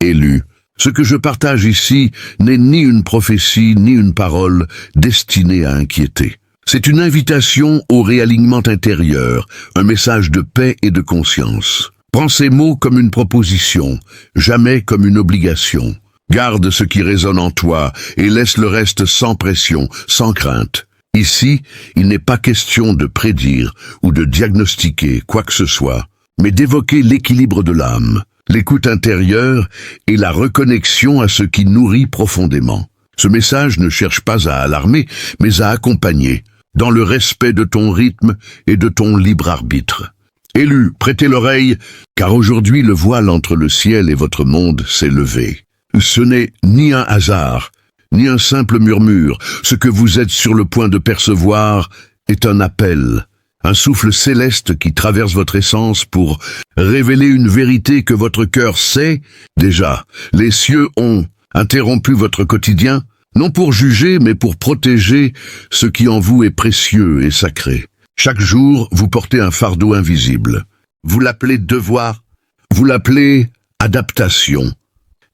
Élu. Ce que je partage ici n'est ni une prophétie ni une parole destinée à inquiéter. C'est une invitation au réalignement intérieur, un message de paix et de conscience. Prends ces mots comme une proposition, jamais comme une obligation. Garde ce qui résonne en toi et laisse le reste sans pression, sans crainte. Ici, il n'est pas question de prédire ou de diagnostiquer quoi que ce soit, mais d'évoquer l'équilibre de l'âme, l'écoute intérieure et la reconnexion à ce qui nourrit profondément. Ce message ne cherche pas à alarmer, mais à accompagner, dans le respect de ton rythme et de ton libre arbitre. Élu, prêtez l'oreille, car aujourd'hui le voile entre le ciel et votre monde s'est levé. Ce n'est ni un hasard, ni un simple murmure. Ce que vous êtes sur le point de percevoir est un appel, un souffle céleste qui traverse votre essence pour révéler une vérité que votre cœur sait déjà. Les cieux ont interrompu votre quotidien, non pour juger, mais pour protéger ce qui en vous est précieux et sacré. Chaque jour, vous portez un fardeau invisible. Vous l'appelez devoir, vous l'appelez adaptation.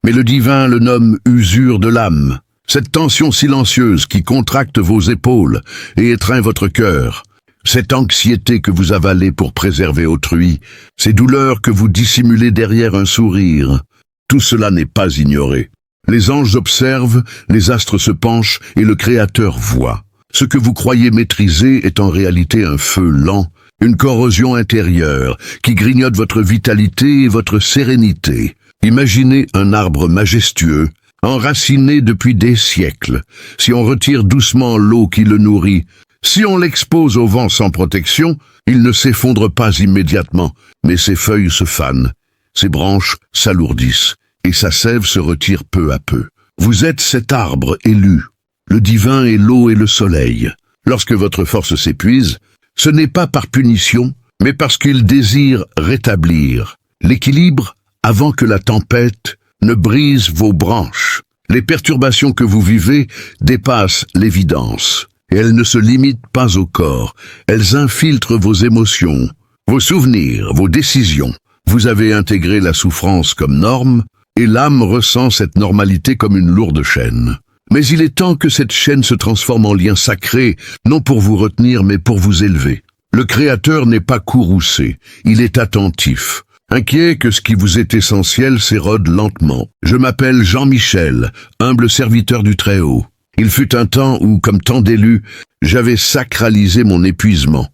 Mais le divin le nomme usure de l'âme. Cette tension silencieuse qui contracte vos épaules et étreint votre cœur. Cette anxiété que vous avalez pour préserver autrui. Ces douleurs que vous dissimulez derrière un sourire. Tout cela n'est pas ignoré. Les anges observent, les astres se penchent et le Créateur voit. Ce que vous croyez maîtriser est en réalité un feu lent, une corrosion intérieure qui grignote votre vitalité et votre sérénité. Imaginez un arbre majestueux, enraciné depuis des siècles. Si on retire doucement l'eau qui le nourrit, si on l'expose au vent sans protection, il ne s'effondre pas immédiatement, mais ses feuilles se fanent, ses branches s'alourdissent, et sa sève se retire peu à peu. Vous êtes cet arbre élu. Le divin est l'eau et le soleil. Lorsque votre force s'épuise, ce n'est pas par punition, mais parce qu'il désire rétablir l'équilibre avant que la tempête ne brise vos branches. Les perturbations que vous vivez dépassent l'évidence, et elles ne se limitent pas au corps. Elles infiltrent vos émotions, vos souvenirs, vos décisions. Vous avez intégré la souffrance comme norme, et l'âme ressent cette normalité comme une lourde chaîne. Mais il est temps que cette chaîne se transforme en lien sacré, non pour vous retenir, mais pour vous élever. Le Créateur n'est pas courroucé, il est attentif. Inquiet que ce qui vous est essentiel s'érode lentement. Je m'appelle Jean-Michel, humble serviteur du Très-Haut. Il fut un temps où, comme tant d'élus, j'avais sacralisé mon épuisement.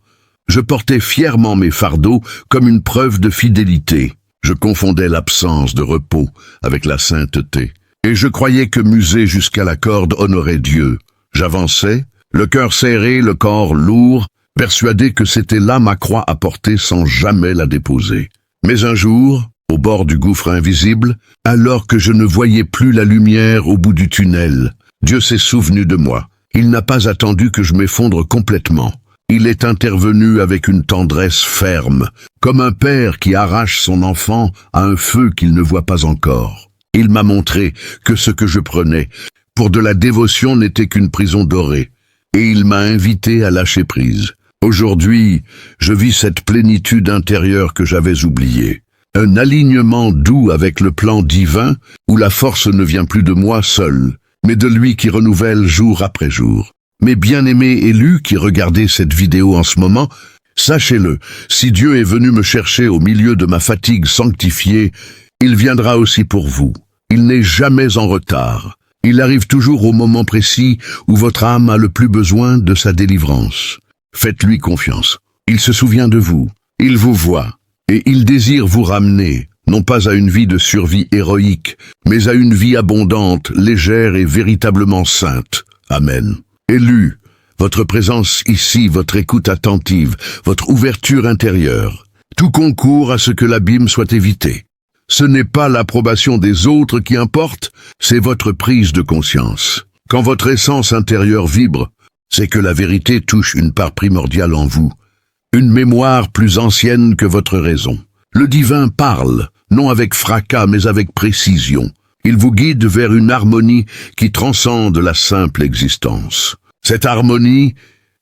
Je portais fièrement mes fardeaux comme une preuve de fidélité. Je confondais l'absence de repos avec la sainteté. Et je croyais que muser jusqu'à la corde honorait Dieu. J'avançais, le cœur serré, le corps lourd, persuadé que c'était là ma croix à porter sans jamais la déposer. Mais un jour, au bord du gouffre invisible, alors que je ne voyais plus la lumière au bout du tunnel, Dieu s'est souvenu de moi. Il n'a pas attendu que je m'effondre complètement. Il est intervenu avec une tendresse ferme, comme un père qui arrache son enfant à un feu qu'il ne voit pas encore. Il m'a montré que ce que je prenais pour de la dévotion n'était qu'une prison dorée, et il m'a invité à lâcher prise. Aujourd'hui, je vis cette plénitude intérieure que j'avais oubliée. Un alignement doux avec le plan divin où la force ne vient plus de moi seul, mais de lui qui renouvelle jour après jour. Mes bien-aimés élus qui regardez cette vidéo en ce moment, sachez-le, si Dieu est venu me chercher au milieu de ma fatigue sanctifiée, il viendra aussi pour vous. Il n'est jamais en retard. Il arrive toujours au moment précis où votre âme a le plus besoin de sa délivrance. Faites-lui confiance. Il se souvient de vous, il vous voit, et il désire vous ramener, non pas à une vie de survie héroïque, mais à une vie abondante, légère et véritablement sainte. Amen. Élu, votre présence ici, votre écoute attentive, votre ouverture intérieure, tout concourt à ce que l'abîme soit évité. Ce n'est pas l'approbation des autres qui importe, c'est votre prise de conscience. Quand votre essence intérieure vibre, c'est que la vérité touche une part primordiale en vous, une mémoire plus ancienne que votre raison. Le divin parle, non avec fracas mais avec précision. Il vous guide vers une harmonie qui transcende la simple existence. Cette harmonie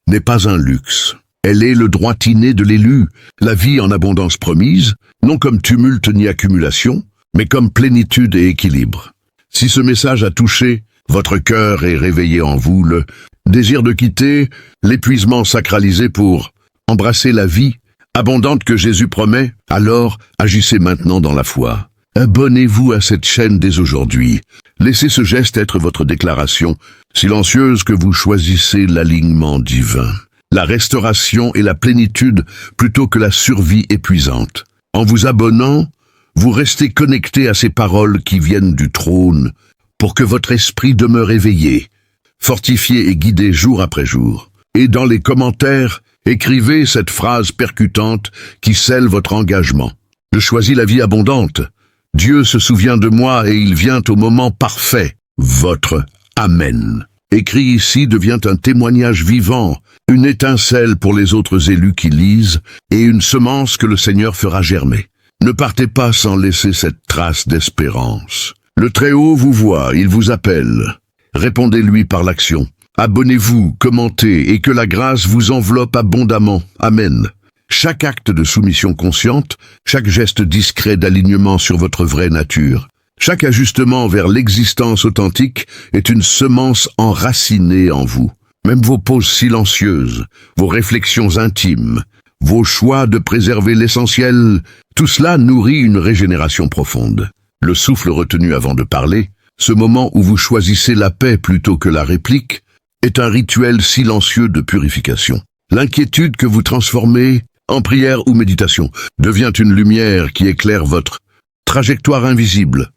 n'est pas un luxe. Elle est le droit inné de l'élu, la vie en abondance promise, non comme tumulte ni accumulation, mais comme plénitude et équilibre. Si ce message a touché votre cœur et réveillé en vous le désir de quitter l'épuisement sacralisé pour embrasser la vie abondante que Jésus promet, alors agissez maintenant dans la foi. Abonnez-vous à cette chaîne dès aujourd'hui. Laissez ce geste être votre déclaration silencieuse que vous choisissez l'alignement divin, la restauration et la plénitude plutôt que la survie épuisante. En vous abonnant, vous restez connecté à ces paroles qui viennent du trône pour que votre esprit demeure éveillé, fortifié et guidé jour après jour. Et dans les commentaires, écrivez cette phrase percutante qui scelle votre engagement. Je choisis la vie abondante. Dieu se souvient de moi et il vient au moment parfait. Votre Amen. Écrit ici devient un témoignage vivant, une étincelle pour les autres élus qui lisent et une semence que le Seigneur fera germer. Ne partez pas sans laisser cette trace d'espérance. Le Très-Haut vous voit, il vous appelle. Répondez-lui par l'action. Abonnez-vous, commentez et que la grâce vous enveloppe abondamment. Amen. Chaque acte de soumission consciente, chaque geste discret d'alignement sur votre vraie nature, chaque ajustement vers l'existence authentique est une semence enracinée en vous. Même vos pauses silencieuses, vos réflexions intimes, vos choix de préserver l'essentiel, tout cela nourrit une régénération profonde. Le souffle retenu avant de parler, ce moment où vous choisissez la paix plutôt que la réplique, est un rituel silencieux de purification. L'inquiétude que vous transformez en prière ou méditation devient une lumière qui éclaire votre trajectoire invisible.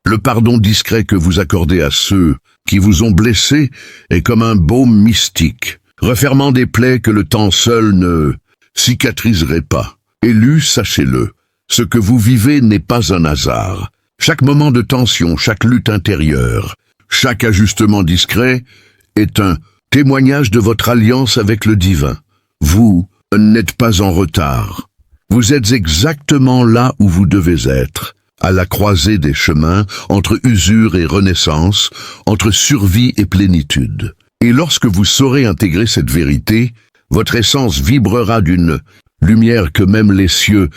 Le pardon discret que vous accordez à ceux qui vous ont blessé est comme un baume mystique, refermant des plaies que le temps seul ne cicatriserait pas. Élus, sachez-le, ce que vous vivez n'est pas un hasard. Chaque moment de tension, chaque lutte intérieure, chaque ajustement discret est un témoignage de votre alliance avec le divin. Vous n'êtes pas en retard. Vous êtes exactement là où vous devez être, à la croisée des chemins, entre usure et renaissance, entre survie et plénitude. Et lorsque vous saurez intégrer cette vérité, votre essence vibrera d'une lumière que même les cieux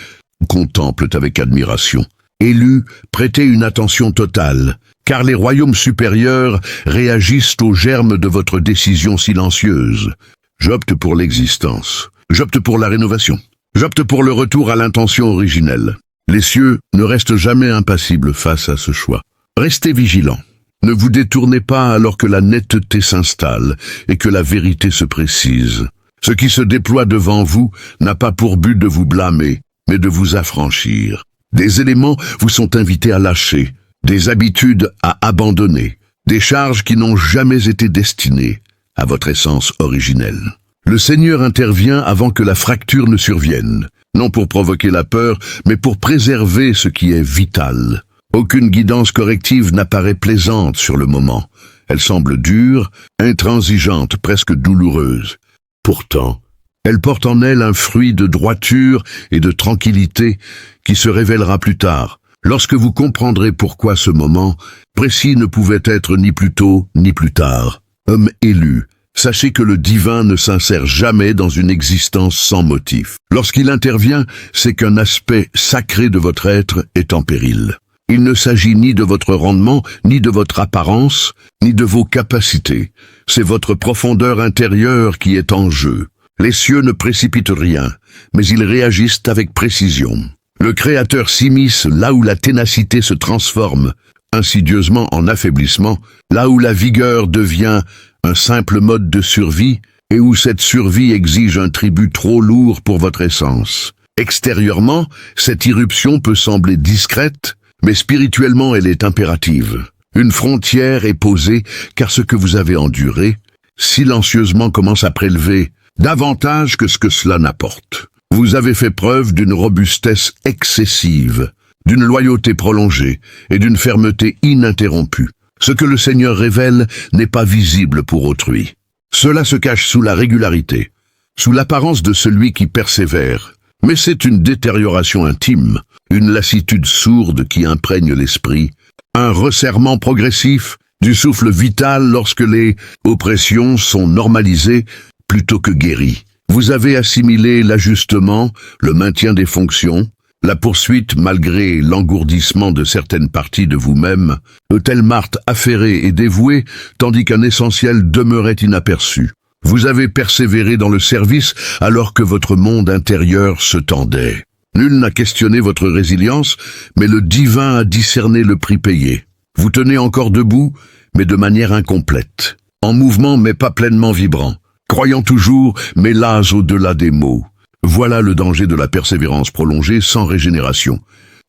contemplent avec admiration. Élus, prêtez une attention totale, car les royaumes supérieurs réagissent aux germes de votre décision silencieuse. J'opte pour l'existence. J'opte pour la rénovation. J'opte pour le retour à l'intention originelle. Les cieux ne restent jamais impassibles face à ce choix. Restez vigilants. Ne vous détournez pas alors que la netteté s'installe et que la vérité se précise. Ce qui se déploie devant vous n'a pas pour but de vous blâmer, mais de vous affranchir. Des éléments vous sont invités à lâcher, des habitudes à abandonner, des charges qui n'ont jamais été destinées à votre essence originelle. Le Seigneur intervient avant que la fracture ne survienne, non pour provoquer la peur, mais pour préserver ce qui est vital. Aucune guidance corrective n'apparaît plaisante sur le moment. Elle semble dure, intransigeante, presque douloureuse. Pourtant, elle porte en elle un fruit de droiture et de tranquillité qui se révélera plus tard, lorsque vous comprendrez pourquoi ce moment précis ne pouvait être ni plus tôt ni plus tard. Homme élu, sachez que le divin ne s'insère jamais dans une existence sans motif. Lorsqu'il intervient, c'est qu'un aspect sacré de votre être est en péril. Il ne s'agit ni de votre rendement, ni de votre apparence, ni de vos capacités. C'est votre profondeur intérieure qui est en jeu. Les cieux ne précipitent rien, mais ils réagissent avec précision. Le Créateur s'immisce là où la ténacité se transforme insidieusement en affaiblissement, là où la vigueur devient un simple mode de survie et où cette survie exige un tribut trop lourd pour votre essence. Extérieurement, cette irruption peut sembler discrète, mais spirituellement elle est impérative. Une frontière est posée car ce que vous avez enduré, silencieusement commence à prélever davantage que ce que cela n'apporte. Vous avez fait preuve d'une robustesse excessive, d'une loyauté prolongée et d'une fermeté ininterrompue. Ce que le Seigneur révèle n'est pas visible pour autrui. Cela se cache sous la régularité, sous l'apparence de celui qui persévère. Mais c'est une détérioration intime, une lassitude sourde qui imprègne l'esprit, un resserrement progressif du souffle vital lorsque les oppressions sont normalisées plutôt que guéries. Vous avez assimilé l'ajustement, le maintien des fonctions, La poursuite, malgré l'engourdissement de certaines parties de vous-même, Telmart affairé et dévoué, tandis qu'un essentiel demeurait inaperçu. Vous avez persévéré dans le service alors que votre monde intérieur se tendait. Nul n'a questionné votre résilience, mais le divin a discerné le prix payé. Vous tenez encore debout, mais de manière incomplète. En mouvement, mais pas pleinement vibrant. Croyant toujours, mais las au-delà des mots. Voilà le danger de la persévérance prolongée sans régénération.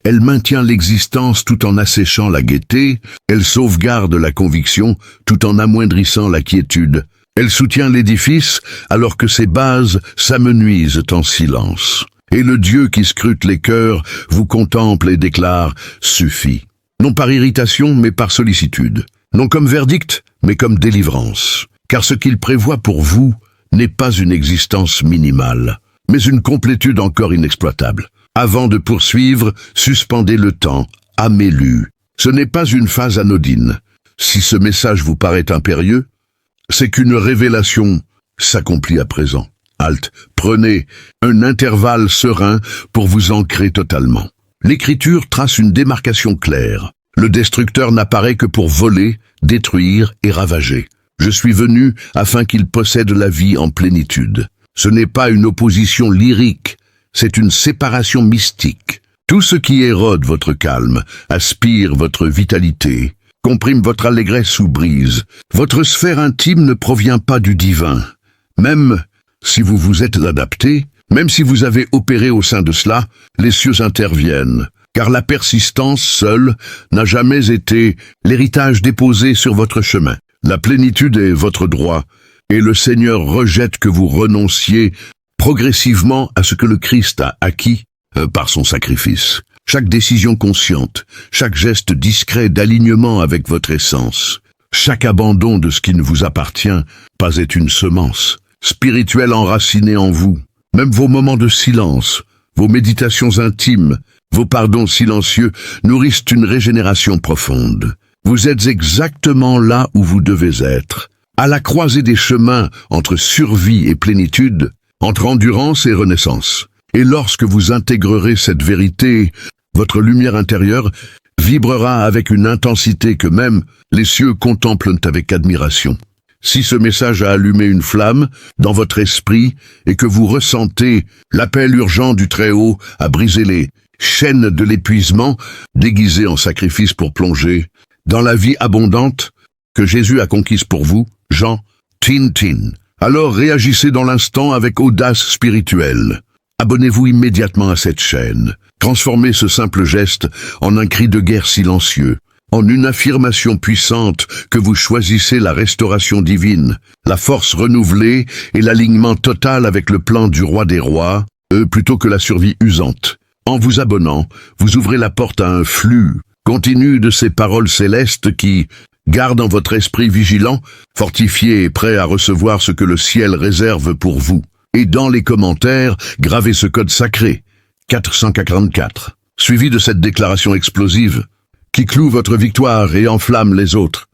Elle maintient l'existence tout en asséchant la gaieté, elle sauvegarde la conviction tout en amoindrissant la quiétude. Elle soutient l'édifice alors que ses bases s'amenuisent en silence. Et le Dieu qui scrute les cœurs vous contemple et déclare « suffit ». Non par irritation, mais par sollicitude. Non comme verdict, mais comme délivrance. Car ce qu'il prévoit pour vous n'est pas une existence minimale, mais une complétude encore inexploitable. Avant de poursuivre, suspendez le temps, amez-lu. Ce n'est pas une phase anodine. Si ce message vous paraît impérieux, c'est qu'une révélation s'accomplit à présent. Halte, prenez un intervalle serein pour vous ancrer totalement. L'Écriture trace une démarcation claire. Le destructeur n'apparaît que pour voler, détruire et ravager. Je suis venu afin qu'il possède la vie en plénitude. Ce n'est pas une opposition lyrique, c'est une séparation mystique. Tout ce qui érode votre calme, aspire votre vitalité, comprime votre allégresse ou brise. Votre sphère intime ne provient pas du divin. Même si vous vous êtes adapté, même si vous avez opéré au sein de cela, les cieux interviennent. Car la persistance seule n'a jamais été l'héritage déposé sur votre chemin. La plénitude est votre droit, et le Seigneur rejette que vous renonciez progressivement à ce que le Christ a acquis par son sacrifice. Chaque décision consciente, chaque geste discret d'alignement avec votre essence, chaque abandon de ce qui ne vous appartient, pas est une semence spirituelle enracinée en vous. Même vos moments de silence, vos méditations intimes, vos pardons silencieux nourrissent une régénération profonde. Vous êtes exactement là où vous devez être, à la croisée des chemins entre survie et plénitude, entre endurance et renaissance. Et lorsque vous intégrerez cette vérité, votre lumière intérieure vibrera avec une intensité que même les cieux contemplent avec admiration. Si ce message a allumé une flamme dans votre esprit et que vous ressentez l'appel urgent du Très-Haut à briser les chaînes de l'épuisement déguisées en sacrifice pour plonger dans la vie abondante que Jésus a conquise pour vous, Jean, tin. Alors réagissez dans l'instant avec audace spirituelle. Abonnez-vous immédiatement à cette chaîne. Transformez ce simple geste en un cri de guerre silencieux, en une affirmation puissante que vous choisissez la restauration divine, la force renouvelée et l'alignement total avec le plan du roi des rois, plutôt que la survie usante. En vous abonnant, vous ouvrez la porte à un flux continu de ces paroles célestes qui gardent en votre esprit vigilant, fortifié et prêt à recevoir ce que le ciel réserve pour vous. Et dans les commentaires, gravez ce code sacré, 444, suivi de cette déclaration explosive qui cloue votre victoire et enflamme les autres.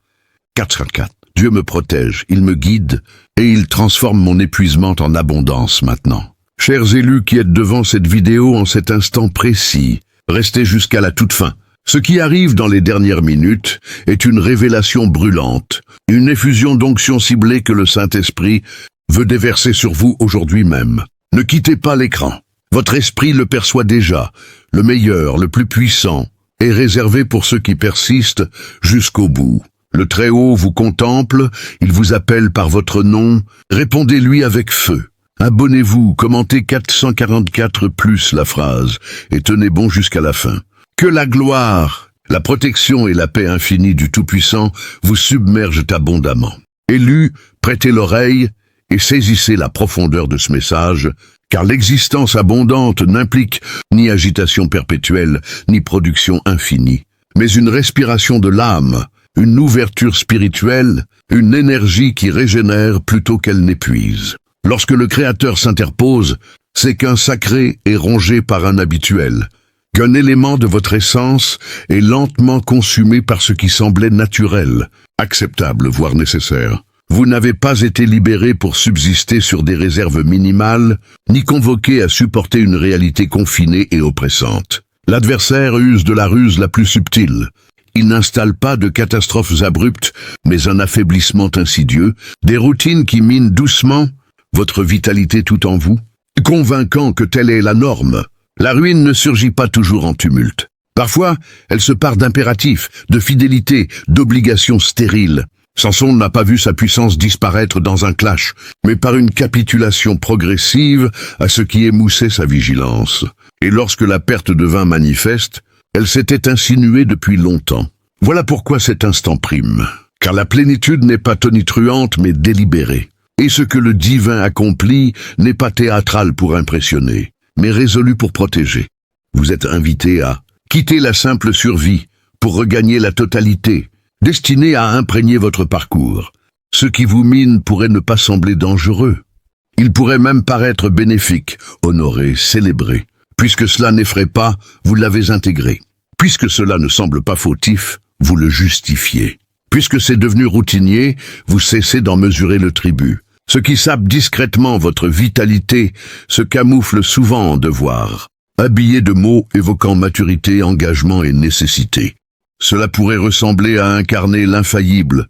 404. Dieu me protège, il me guide et il transforme mon épuisement en abondance maintenant. Chers élus qui êtes devant cette vidéo en cet instant précis, restez jusqu'à la toute fin. Ce qui arrive dans les dernières minutes est une révélation brûlante, une effusion d'onction ciblée que le Saint-Esprit veut déverser sur vous aujourd'hui même. Ne quittez pas l'écran. Votre esprit le perçoit déjà. Le meilleur, le plus puissant, est réservé pour ceux qui persistent jusqu'au bout. Le Très-Haut vous contemple, il vous appelle par votre nom. Répondez-lui avec feu. Abonnez-vous, commentez 444 plus la phrase et tenez bon jusqu'à la fin. Que la gloire, la protection et la paix infinie du Tout-Puissant vous submergent abondamment. Élus, prêtez l'oreille et saisissez la profondeur de ce message, car l'existence abondante n'implique ni agitation perpétuelle, ni production infinie, mais une respiration de l'âme, une ouverture spirituelle, une énergie qui régénère plutôt qu'elle n'épuise. Lorsque le Créateur s'interpose, c'est qu'un sacré est rongé par un habituel, qu'un élément de votre essence est lentement consumé par ce qui semblait naturel, acceptable, voire nécessaire. Vous n'avez pas été libéré pour subsister sur des réserves minimales, ni convoqué à supporter une réalité confinée et oppressante. L'adversaire use de la ruse la plus subtile. Il n'installe pas de catastrophes abruptes, mais un affaiblissement insidieux, des routines qui minent doucement votre vitalité tout en vous, convainquant que telle est la norme. La ruine ne surgit pas toujours en tumulte. Parfois, elle se part d'impératifs, de fidélité, d'obligations stériles. Samson n'a pas vu sa puissance disparaître dans un clash, mais par une capitulation progressive à ce qui émoussait sa vigilance. Et lorsque la perte devint manifeste, elle s'était insinuée depuis longtemps. Voilà pourquoi cet instant prime, car la plénitude n'est pas tonitruante mais délibérée. Et ce que le divin accomplit n'est pas théâtral pour impressionner, mais résolu pour protéger. Vous êtes invité à quitter la simple survie pour regagner la totalité, destiné à imprégner votre parcours. Ce qui vous mine pourrait ne pas sembler dangereux. Il pourrait même paraître bénéfique, honoré, célébré. Puisque cela n'effraie pas, vous l'avez intégré. Puisque cela ne semble pas fautif, vous le justifiez. Puisque c'est devenu routinier, vous cessez d'en mesurer le tribut. Ce qui sape discrètement votre vitalité se camoufle souvent en devoir, habillé de mots évoquant maturité, engagement et nécessité. Cela pourrait ressembler à incarner l'infaillible.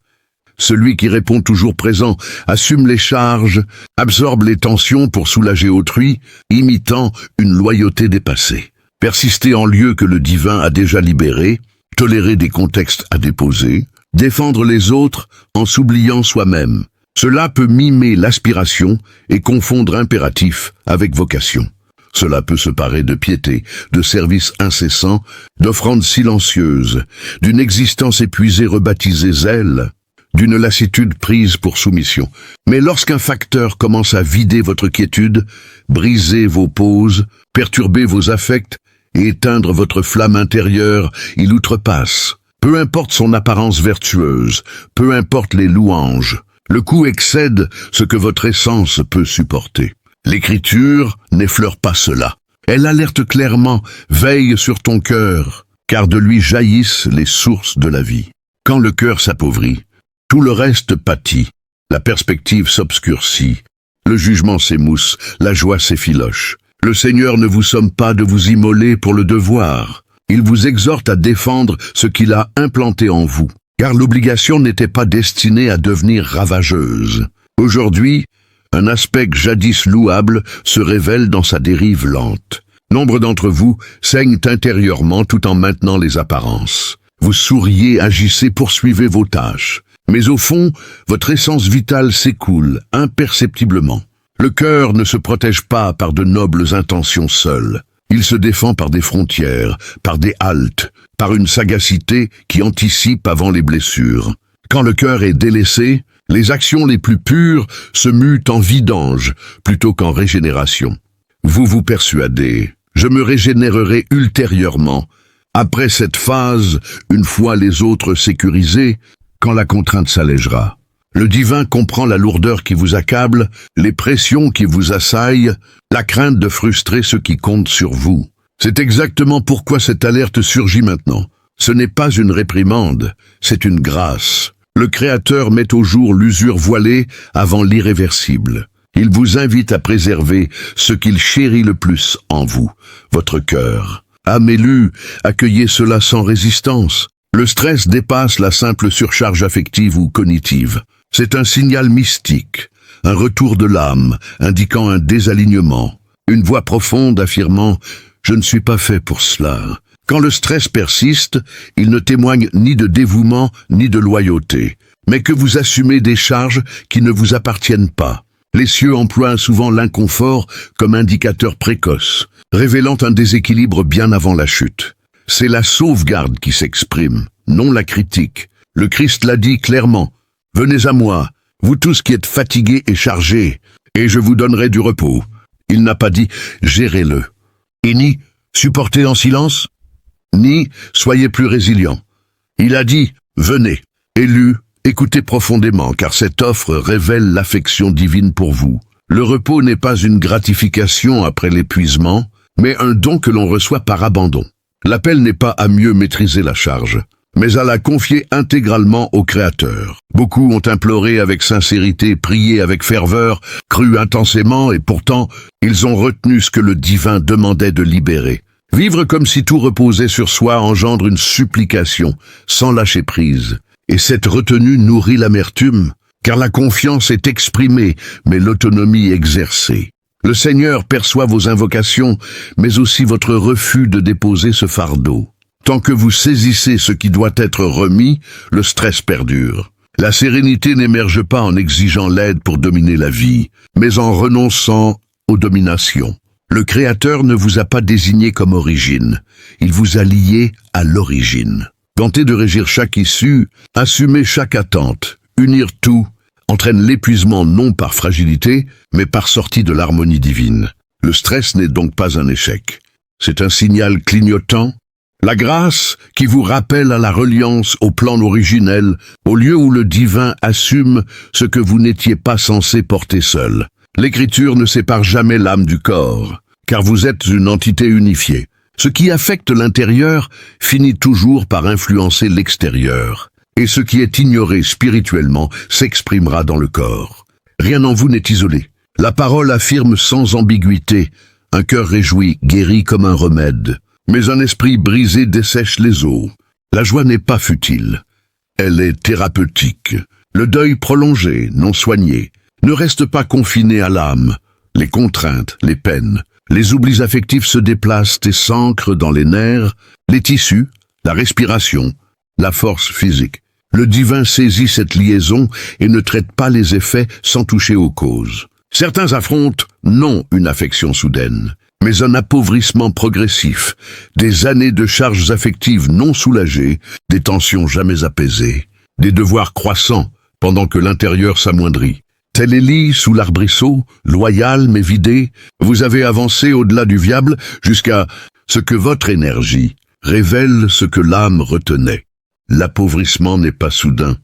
Celui qui répond toujours présent, assume les charges, absorbe les tensions pour soulager autrui, imitant une loyauté dépassée. Persister en lieu que le divin a déjà libéré, tolérer des contextes à déposer, défendre les autres en s'oubliant soi-même. Cela peut mimer l'aspiration et confondre impératif avec vocation. Cela peut se parer de piété, de service incessant, d'offrandes silencieuses, d'une existence épuisée rebaptisée zèle, d'une lassitude prise pour soumission. Mais lorsqu'un facteur commence à vider votre quiétude, briser vos pauses, perturber vos affects et éteindre votre flamme intérieure, il outrepasse. Peu importe son apparence vertueuse, peu importe les louanges, le coup excède ce que votre essence peut supporter. L'Écriture n'effleure pas cela. Elle alerte clairement, veille sur ton cœur, car de lui jaillissent les sources de la vie. Quand le cœur s'appauvrit, tout le reste pâtit, la perspective s'obscurcit, le jugement s'émousse, la joie s'effiloche. Le Seigneur ne vous somme pas de vous immoler pour le devoir. Il vous exhorte à défendre ce qu'il a implanté en vous, car l'obligation n'était pas destinée à devenir ravageuse. Aujourd'hui, un aspect jadis louable se révèle dans sa dérive lente. Nombre d'entre vous saignent intérieurement tout en maintenant les apparences. Vous souriez, agissez, poursuivez vos tâches. Mais au fond, votre essence vitale s'écoule imperceptiblement. Le cœur ne se protège pas par de nobles intentions seules. Il se défend par des frontières, par des haltes, par une sagacité qui anticipe avant les blessures. Quand le cœur est délaissé, les actions les plus pures se muent en vidange plutôt qu'en régénération. Vous vous persuadez, je me régénérerai ultérieurement, après cette phase, une fois les autres sécurisés, quand la contrainte s'allégera. Le divin comprend la lourdeur qui vous accable, les pressions qui vous assaillent, la crainte de frustrer ceux qui comptent sur vous. C'est exactement pourquoi cette alerte surgit maintenant. Ce n'est pas une réprimande, c'est une grâce. Le Créateur met au jour l'usure voilée avant l'irréversible. Il vous invite à préserver ce qu'il chérit le plus en vous, votre cœur. Âme élue, accueillez cela sans résistance. Le stress dépasse la simple surcharge affective ou cognitive. C'est un signal mystique, un retour de l'âme, indiquant un désalignement, une voix profonde affirmant « Je ne suis pas fait pour cela ». Quand le stress persiste, il ne témoigne ni de dévouement ni de loyauté, mais que vous assumez des charges qui ne vous appartiennent pas. Les cieux emploient souvent l'inconfort comme indicateur précoce, révélant un déséquilibre bien avant la chute. C'est la sauvegarde qui s'exprime, non la critique. Le Christ l'a dit clairement. « Venez à moi, vous tous qui êtes fatigués et chargés, et je vous donnerai du repos. » Il n'a pas dit « gérez-le ». Et ni « supportez en silence », ni « soyez plus résilients ». Il a dit « venez, élus, écoutez profondément, car cette offre révèle l'affection divine pour vous. Le repos n'est pas une gratification après l'épuisement, mais un don que l'on reçoit par abandon. L'appel n'est pas à mieux maîtriser la charge, mais à la confier intégralement au Créateur. Beaucoup ont imploré avec sincérité, prié avec ferveur, cru intensément, et pourtant, ils ont retenu ce que le divin demandait de libérer. Vivre comme si tout reposait sur soi engendre une supplication, sans lâcher prise. Et cette retenue nourrit l'amertume, car la confiance est exprimée, mais l'autonomie exercée. Le Seigneur perçoit vos invocations, mais aussi votre refus de déposer ce fardeau. Tant que vous saisissez ce qui doit être remis, le stress perdure. La sérénité n'émerge pas en exigeant l'aide pour dominer la vie, mais en renonçant aux dominations. Le Créateur ne vous a pas désigné comme origine, il vous a lié à l'origine. Tenter de régir chaque issue, assumer chaque attente, unir tout, entraîne l'épuisement non par fragilité, mais par sortie de l'harmonie divine. Le stress n'est donc pas un échec. C'est un signal clignotant. La grâce qui vous rappelle à la reliance au plan originel, au lieu où le divin assume ce que vous n'étiez pas censé porter seul. L'Écriture ne sépare jamais l'âme du corps, car vous êtes une entité unifiée. Ce qui affecte l'intérieur finit toujours par influencer l'extérieur, et ce qui est ignoré spirituellement s'exprimera dans le corps. Rien en vous n'est isolé. La parole affirme sans ambiguïté, un cœur réjoui guérit comme un remède, mais un esprit brisé dessèche les eaux. La joie n'est pas futile, elle est thérapeutique. Le deuil prolongé, non soigné, ne reste pas confiné à l'âme. Les contraintes, les peines, les oublis affectifs se déplacent et s'ancrent dans les nerfs, les tissus, la respiration, la force physique. Le divin saisit cette liaison et ne traite pas les effets sans toucher aux causes. Certains affrontent non une affection soudaine, mais un appauvrissement progressif, des années de charges affectives non soulagées, des tensions jamais apaisées, des devoirs croissants pendant que l'intérieur s'amoindrit. Tel Élie sous l'arbrisseau, loyal mais vidé, vous avez avancé au-delà du viable jusqu'à ce que votre énergie révèle ce que l'âme retenait. L'appauvrissement n'est pas soudain.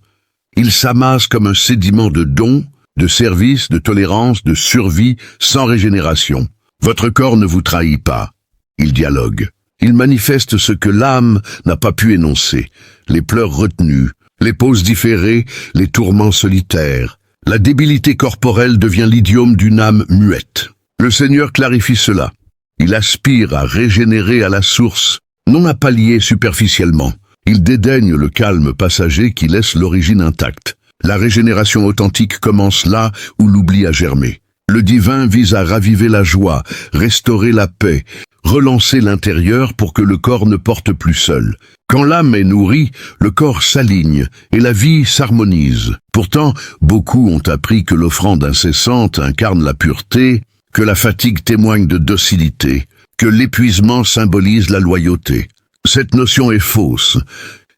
Il s'amasse comme un sédiment de dons, de services, de tolérance, de survie, sans régénération. Votre corps ne vous trahit pas. Il dialogue. Il manifeste ce que l'âme n'a pas pu énoncer. Les pleurs retenus, les pauses différées, les tourments solitaires. La débilité corporelle devient l'idiome d'une âme muette. Le Seigneur clarifie cela. Il aspire à régénérer à la source, non à pallier superficiellement. Il dédaigne le calme passager qui laisse l'origine intacte. La régénération authentique commence là où l'oubli a germé. Le divin vise à raviver la joie, restaurer la paix, relancer l'intérieur pour que le corps ne porte plus seul. Quand l'âme est nourrie, le corps s'aligne et la vie s'harmonise. Pourtant, beaucoup ont appris que l'offrande incessante incarne la pureté, que la fatigue témoigne de docilité, que l'épuisement symbolise la loyauté. Cette notion est fausse.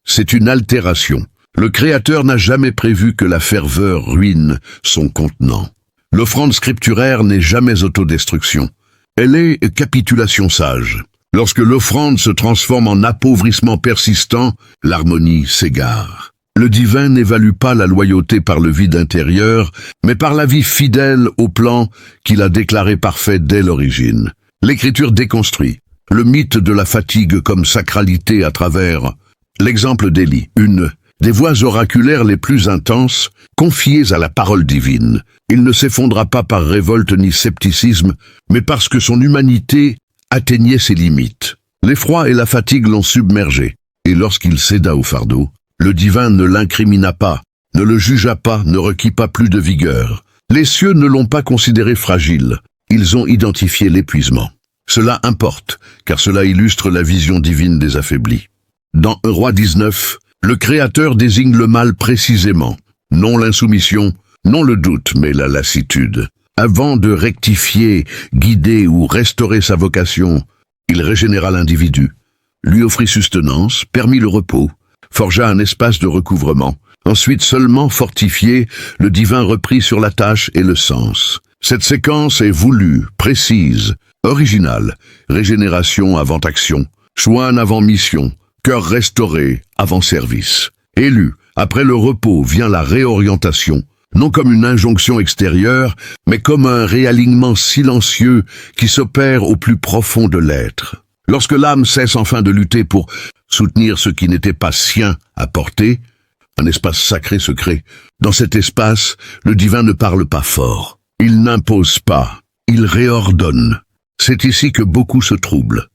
C'est une altération. Le Créateur n'a jamais prévu que la ferveur ruine son contenant. L'offrande scripturaire n'est jamais autodestruction. Elle est capitulation sage. Lorsque l'offrande se transforme en appauvrissement persistant, l'harmonie s'égare. Le divin n'évalue pas la loyauté par le vide intérieur, mais par la vie fidèle au plan qu'il a déclaré parfait dès l'origine. L'Écriture déconstruit le mythe de la fatigue comme sacralité à travers l'exemple d'Élie, une des voix oraculaires les plus intenses, confiées à la parole divine. Il ne s'effondra pas par révolte ni scepticisme, mais parce que son humanité atteignait ses limites. L'effroi et la fatigue l'ont submergé, et lorsqu'il céda au fardeau, le divin ne l'incrimina pas, ne le jugea pas, ne requit pas plus de vigueur. Les cieux ne l'ont pas considéré fragile, ils ont identifié l'épuisement. Cela importe, car cela illustre la vision divine des affaiblis. Dans 1 Roi 19, le Créateur désigne le mal précisément, non l'insoumission, non le doute, mais la lassitude. Avant de rectifier, guider ou restaurer sa vocation, il régénéra l'individu, lui offrit sustenance, permit le repos, forgea un espace de recouvrement. Ensuite, seulement fortifié, le divin reprit sur la tâche et le sens. Cette séquence est voulue, précise, originale, régénération avant action, soin avant mission, cœur restauré avant service. Élu, après le repos vient la réorientation, non comme une injonction extérieure, mais comme un réalignement silencieux qui s'opère au plus profond de l'être. Lorsque l'âme cesse enfin de lutter pour soutenir ce qui n'était pas sien à porter, un espace sacré se crée. Dans cet espace, le divin ne parle pas fort. Il n'impose pas, il réordonne. C'est ici que beaucoup se troublent,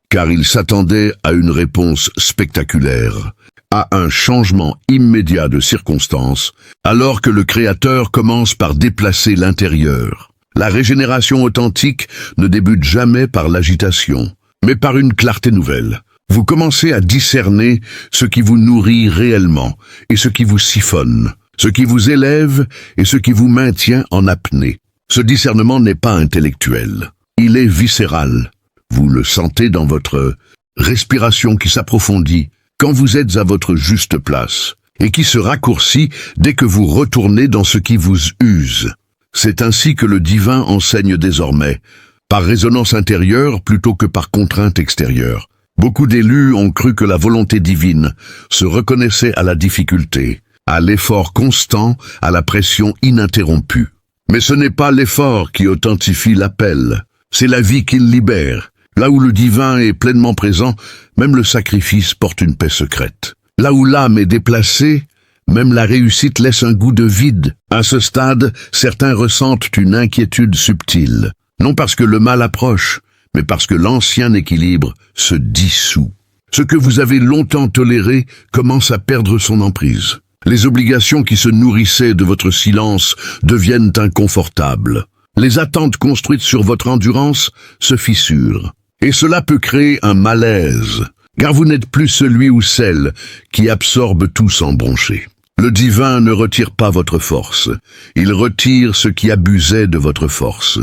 car ils s'attendaient à une réponse spectaculaire, à un changement immédiat de circonstances, alors que le Créateur commence par déplacer l'intérieur. La régénération authentique ne débute jamais par l'agitation, mais par une clarté nouvelle. Vous commencez à discerner ce qui vous nourrit réellement et ce qui vous siphonne, ce qui vous élève et ce qui vous maintient en apnée. Ce discernement n'est pas intellectuel, il est viscéral. Vous le sentez dans votre respiration qui s'approfondit quand vous êtes à votre juste place et qui se raccourcit dès que vous retournez dans ce qui vous use. C'est ainsi que le divin enseigne désormais, par résonance intérieure plutôt que par contrainte extérieure. Beaucoup d'élus ont cru que la volonté divine se reconnaissait à la difficulté, à l'effort constant, à la pression ininterrompue. Mais ce n'est pas l'effort qui authentifie l'appel, c'est la vie qui le libère. Là où le divin est pleinement présent, même le sacrifice porte une paix secrète. Là où l'âme est déplacée, même la réussite laisse un goût de vide. À ce stade, certains ressentent une inquiétude subtile, non parce que le mal approche, mais parce que l'ancien équilibre se dissout. Ce que vous avez longtemps toléré commence à perdre son emprise. Les obligations qui se nourrissaient de votre silence deviennent inconfortables. Les attentes construites sur votre endurance se fissurent. Et cela peut créer un malaise, car vous n'êtes plus celui ou celle qui absorbe tout sans broncher. Le divin ne retire pas votre force, il retire ce qui abusait de votre force.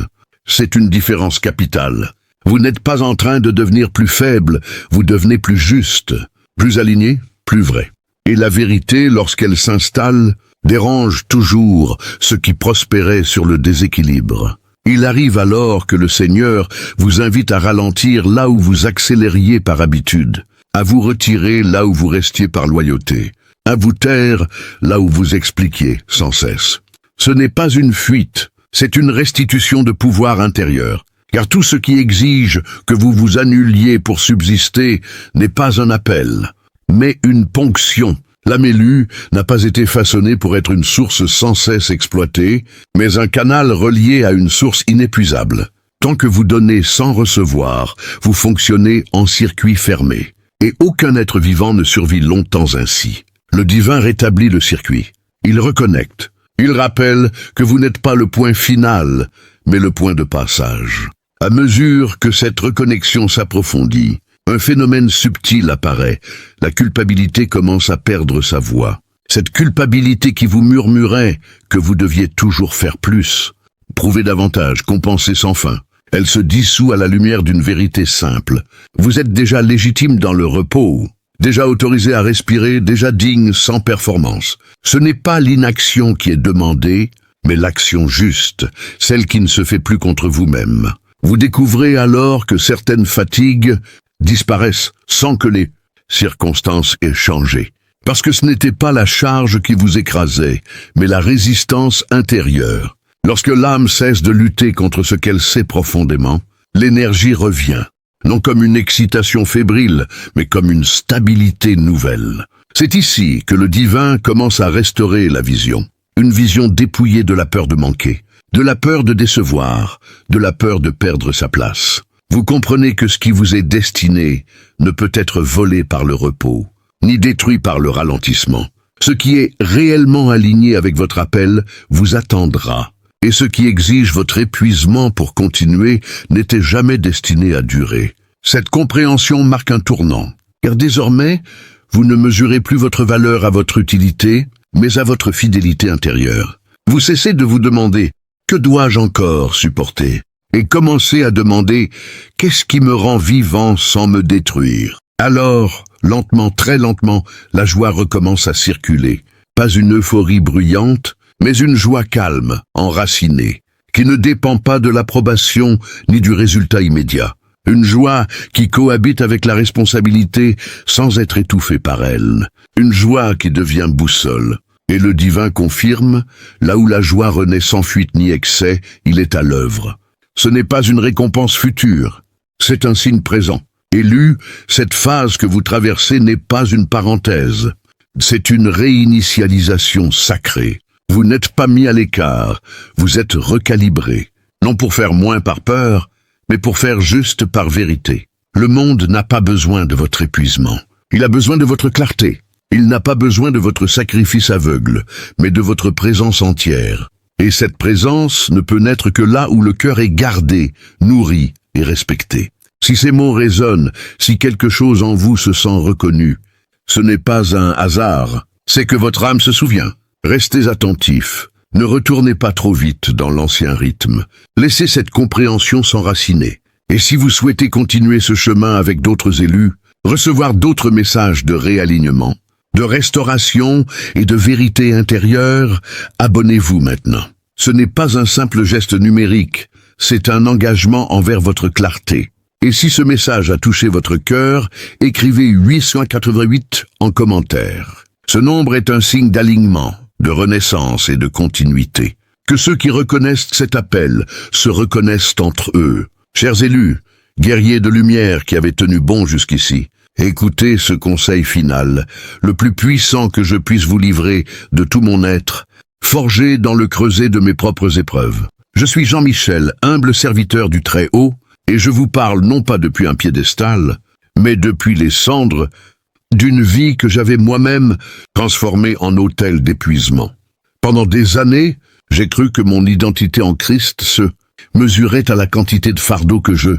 C'est une différence capitale. Vous n'êtes pas en train de devenir plus faible, vous devenez plus juste, plus aligné, plus vrai. Et la vérité, lorsqu'elle s'installe, dérange toujours ce qui prospérait sur le déséquilibre. Il arrive alors que le Seigneur vous invite à ralentir là où vous accélériez par habitude, à vous retirer là où vous restiez par loyauté, à vous taire là où vous expliquiez sans cesse. Ce n'est pas une fuite, c'est une restitution de pouvoir intérieur. Car tout ce qui exige que vous vous annuliez pour subsister n'est pas un appel, mais une ponction. L'Amélu n'a pas été façonné pour être une source sans cesse exploitée, mais un canal relié à une source inépuisable. Tant que vous donnez sans recevoir, vous fonctionnez en circuit fermé. Et aucun être vivant ne survit longtemps ainsi. Le divin rétablit le circuit. Il reconnecte. Il rappelle que vous n'êtes pas le point final, mais le point de passage. À mesure que cette reconnexion s'approfondit, un phénomène subtil apparaît. La culpabilité commence à perdre sa voix. Cette culpabilité qui vous murmurait que vous deviez toujours faire plus, prouver davantage, compenser sans fin. Elle se dissout à la lumière d'une vérité simple. Vous êtes déjà légitime dans le repos, déjà autorisé à respirer, déjà digne sans performance. Ce n'est pas l'inaction qui est demandée, mais l'action juste, celle qui ne se fait plus contre vous-même. Vous découvrez alors que certaines fatigues disparaissent sans que les circonstances aient changé. Parce que ce n'était pas la charge qui vous écrasait, mais la résistance intérieure. Lorsque l'âme cesse de lutter contre ce qu'elle sait profondément, l'énergie revient, non comme une excitation fébrile, mais comme une stabilité nouvelle. C'est ici que le divin commence à restaurer la vision. Une vision dépouillée de la peur de manquer, de la peur de décevoir, de la peur de perdre sa place. Vous comprenez que ce qui vous est destiné ne peut être volé par le repos, ni détruit par le ralentissement. Ce qui est réellement aligné avec votre appel vous attendra, et ce qui exige votre épuisement pour continuer n'était jamais destiné à durer. Cette compréhension marque un tournant, car désormais, vous ne mesurez plus votre valeur à votre utilité, mais à votre fidélité intérieure. Vous cessez de vous demander « Que dois-je encore supporter ?» et commencez à demander « Qu'est-ce qui me rend vivant sans me détruire ?» Alors, lentement, très lentement, la joie recommence à circuler. Pas une euphorie bruyante, mais une joie calme, enracinée, qui ne dépend pas de l'approbation ni du résultat immédiat. Une joie qui cohabite avec la responsabilité sans être étouffée par elle. Une joie qui devient boussole. Et le divin confirme, là où la joie renaît sans fuite ni excès, il est à l'œuvre. Ce n'est pas une récompense future, c'est un signe présent. Élu, cette phase que vous traversez n'est pas une parenthèse. C'est une réinitialisation sacrée. Vous n'êtes pas mis à l'écart, vous êtes recalibré. Non pour faire moins par peur, mais pour faire juste par vérité. Le monde n'a pas besoin de votre épuisement. Il a besoin de votre clarté. Il n'a pas besoin de votre sacrifice aveugle, mais de votre présence entière. Et cette présence ne peut naître que là où le cœur est gardé, nourri et respecté. Si ces mots résonnent, si quelque chose en vous se sent reconnu, ce n'est pas un hasard, c'est que votre âme se souvient. Restez attentifs, ne retournez pas trop vite dans l'ancien rythme. Laissez cette compréhension s'enraciner. Et si vous souhaitez continuer ce chemin avec d'autres élus, recevoir d'autres messages de réalignement, de restauration et de vérité intérieure, abonnez-vous maintenant. Ce n'est pas un simple geste numérique, c'est un engagement envers votre clarté. Et si ce message a touché votre cœur, écrivez 888 en commentaire. Ce nombre est un signe d'alignement, de renaissance et de continuité. Que ceux qui reconnaissent cet appel se reconnaissent entre eux. Chers élus, guerriers de lumière qui avaient tenu bon jusqu'ici, écoutez ce conseil final, le plus puissant que je puisse vous livrer de tout mon être, forgé dans le creuset de mes propres épreuves. Je suis Jean-Michel, humble serviteur du Très-Haut, et je vous parle non pas depuis un piédestal, mais depuis les cendres d'une vie que j'avais moi-même transformée en autel d'épuisement. Pendant des années, j'ai cru que mon identité en Christ se mesurait à la quantité de fardeau que je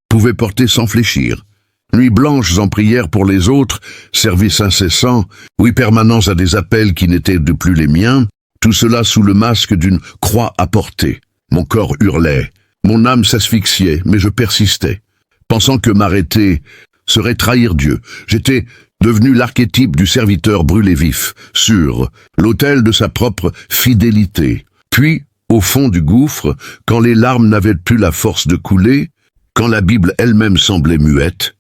pouvais porter sans fléchir. Nuits blanches en prière pour les autres, service incessant, oui permanence à des appels qui n'étaient de plus les miens, tout cela sous le masque d'une croix à porter. Mon corps hurlait, mon âme s'asphyxiait, mais je persistais, pensant que m'arrêter serait trahir Dieu. J'étais devenu l'archétype du serviteur brûlé vif, sur l'autel de sa propre fidélité. Puis, au fond du gouffre, quand les larmes n'avaient plus la force de couler, quand la Bible elle-même semblait muette,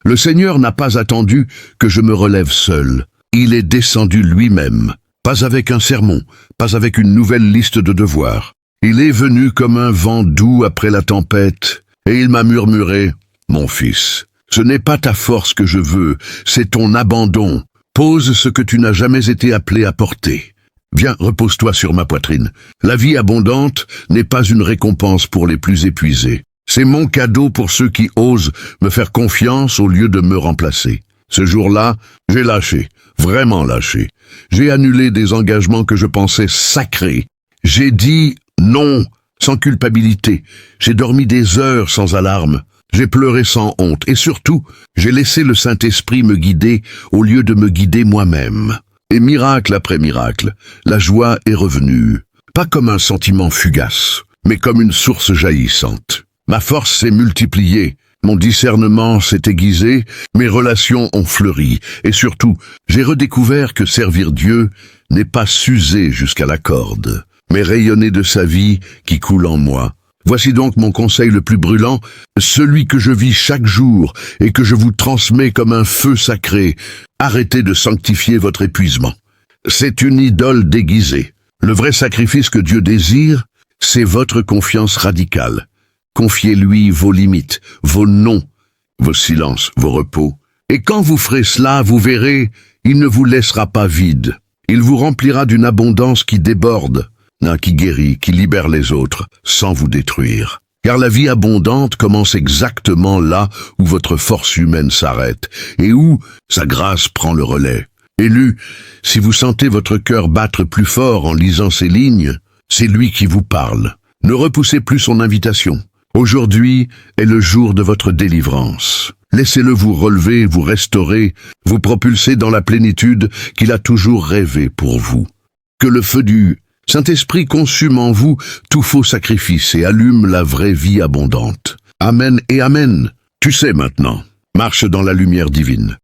le Seigneur n'a pas attendu que je me relève seul. Il est descendu lui-même, pas avec un sermon, pas avec une nouvelle liste de devoirs. Il est venu comme un vent doux après la tempête, et il m'a murmuré, « Mon fils, ce n'est pas ta force que je veux, c'est ton abandon. Pose ce que tu n'as jamais été appelé à porter. Viens, repose-toi sur ma poitrine. La vie abondante n'est pas une récompense pour les plus épuisés. C'est mon cadeau pour ceux qui osent me faire confiance au lieu de me remplacer. Ce jour-là, j'ai lâché, vraiment lâché. J'ai annulé des engagements que je pensais sacrés. J'ai dit non, sans culpabilité. J'ai dormi des heures sans alarme. J'ai pleuré sans honte. Et surtout, j'ai laissé le Saint-Esprit me guider au lieu de me guider moi-même. Et miracle après miracle, la joie est revenue. Pas comme un sentiment fugace, mais comme une source jaillissante. Ma force s'est multipliée, mon discernement s'est aiguisé, mes relations ont fleuri, et surtout, j'ai redécouvert que servir Dieu n'est pas s'user jusqu'à la corde, mais rayonner de sa vie qui coule en moi. Voici donc mon conseil le plus brûlant, celui que je vis chaque jour et que je vous transmets comme un feu sacré. Arrêtez de sanctifier votre épuisement. C'est une idole déguisée. Le vrai sacrifice que Dieu désire, c'est votre confiance radicale. Confiez-lui vos limites, vos non, vos silences, vos repos. Et quand vous ferez cela, vous verrez, il ne vous laissera pas vide. Il vous remplira d'une abondance qui déborde, qui guérit, qui libère les autres, sans vous détruire. Car la vie abondante commence exactement là où votre force humaine s'arrête, et où sa grâce prend le relais. Élu, si vous sentez votre cœur battre plus fort en lisant ces lignes, c'est lui qui vous parle. Ne repoussez plus son invitation. Aujourd'hui est le jour de votre délivrance. Laissez-le vous relever, vous restaurer, vous propulser dans la plénitude qu'il a toujours rêvé pour vous. Que le feu du Saint-Esprit consume en vous tout faux sacrifice et allume la vraie vie abondante. Amen et Amen. Tu sais maintenant, marche dans la lumière divine.